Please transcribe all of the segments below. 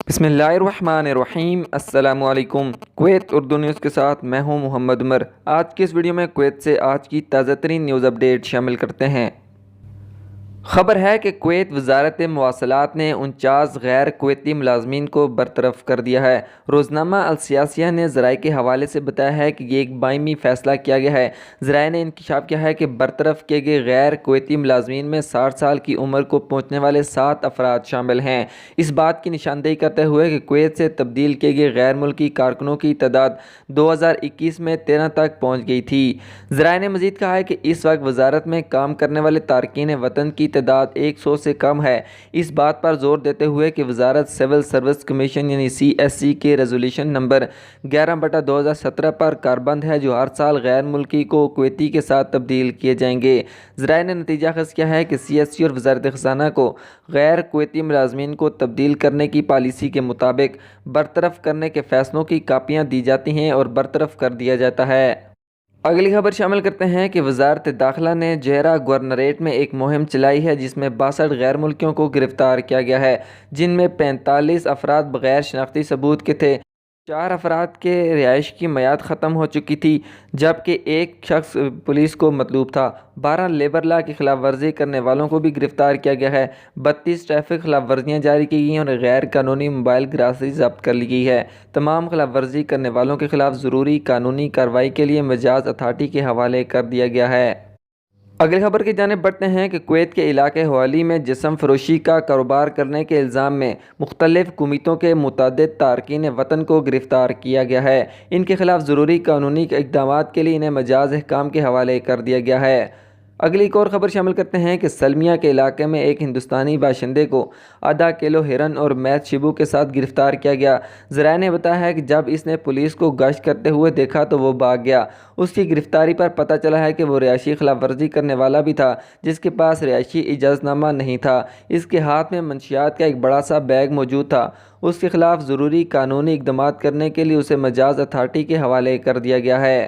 بسم اللہ الرحمن الرحیم۔ السلام علیکم۔ کویت اردو نیوز کے ساتھ میں ہوں محمد عمر۔ آج کی اس ویڈیو میں کویت سے آج کی تازہ ترین نیوز اپڈیٹ شامل کرتے ہیں۔ خبر ہے کہ کویت وزارت مواصلات نے 49 غیر کویتی ملازمین کو برطرف کر دیا ہے۔ روزنامہ السیاسیہ نے ذرائع کے حوالے سے بتایا ہے کہ یہ ایک باہمی فیصلہ کیا گیا ہے۔ ذرائع نے انکشاف کیا ہے کہ برطرف کیے گئے غیر کویتی ملازمین میں 60 سال کی عمر کو پہنچنے والے 7 افراد شامل ہیں۔ اس بات کی نشاندہی کرتے ہوئے کہ کویت سے تبدیل کیے گئے غیر ملکی کارکنوں کی تعداد 2021 میں 13 تک پہنچ گئی تھی۔ ذرائع نے مزید کہا ہے کہ اس وقت وزارت میں کام کرنے والے تارکین وطن کی تعداد 100 سے کم ہے۔ اس بات پر زور دیتے ہوئے کہ وزارت سول سروس کمیشن یعنی CSC کے ریزولوشن نمبر 11/2017 پر کاربند ہے، جو ہر سال غیر ملکی کو کویتی کے ساتھ تبدیل کیے جائیں گے۔ ذرائع نے نتیجہ خیز کیا ہے کہ CSC اور وزارت خزانہ کو غیر کویتی ملازمین کو تبدیل کرنے کی پالیسی کے مطابق برطرف کرنے کے فیصلوں کی کاپیاں دی جاتی ہیں اور برطرف کر دیا جاتا ہے۔ اگلی خبر شامل کرتے ہیں کہ وزارت داخلہ نے جہرہ گورنریٹ میں ایک مہم چلائی ہے جس میں 62 غیر ملکیوں کو گرفتار کیا گیا ہے، جن میں 45 افراد بغیر شناختی ثبوت کے تھے۔ 4 افراد کے رہائش کی میعاد ختم ہو چکی تھی، جبکہ ایک شخص پولیس کو مطلوب تھا۔ 12 لیبر لا کی خلاف ورزی کرنے والوں کو بھی گرفتار کیا گیا ہے۔ 32 ٹریفک خلاف ورزیاں جاری کی گئی ہیں اور غیر قانونی موبائل گراسری ضبط کر لی گئی ہے۔ تمام خلاف ورزی کرنے والوں کے خلاف ضروری قانونی کارروائی کے لیے مجاز اتھارٹی کے حوالے کر دیا گیا ہے۔ اگلی خبر کی جانب بڑھتے ہیں کہ کویت کے علاقے حوالی میں جسم فروشی کا کاروبار کرنے کے الزام میں مختلف حکومتوں کے متعدد تارکین وطن کو گرفتار کیا گیا ہے۔ ان کے خلاف ضروری قانونی اقدامات کے لیے انہیں مجاز احکام کے حوالے کر دیا گیا ہے۔ اگلی ایک اور خبر شامل کرتے ہیں کہ سلمیہ کے علاقے میں ایک ہندوستانی باشندے کو آدھا کلو ہرن اور میت شیبو کے ساتھ گرفتار کیا گیا۔ ذرائع نے بتایا ہے کہ جب اس نے پولیس کو گشت کرتے ہوئے دیکھا تو وہ بھاگ گیا۔ اس کی گرفتاری پر پتہ چلا ہے کہ وہ رہائشی خلاف ورزی کرنے والا بھی تھا، جس کے پاس رہائشی اجازت نامہ نہیں تھا۔ اس کے ہاتھ میں منشیات کا ایک بڑا سا بیگ موجود تھا۔ اس کے خلاف ضروری قانونی اقدامات کرنے کے لیے اسے مجاز اتھارٹی کے حوالے کر دیا گیا ہے۔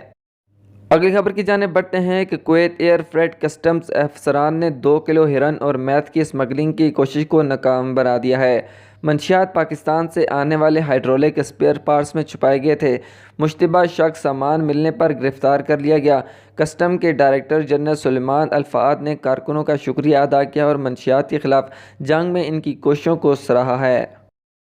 اگلی خبر کی جانب بڑھتے ہیں کہ کویت ایئر فریٹ کسٹمز افسران نے 2 کلو ہرن اور میت کی اسمگلنگ کی کوشش کو ناکام بنا دیا ہے۔ منشیات پاکستان سے آنے والے ہائیڈرولک اسپیئر پارٹس میں چھپائے گئے تھے۔ مشتبہ شخص سامان ملنے پر گرفتار کر لیا گیا۔ کسٹم کے ڈائریکٹر جنرل سلیمان الفؤاد نے کارکنوں کا شکریہ ادا کیا اور منشیات کے خلاف جنگ میں ان کی کوششوں کو سراہا ہے۔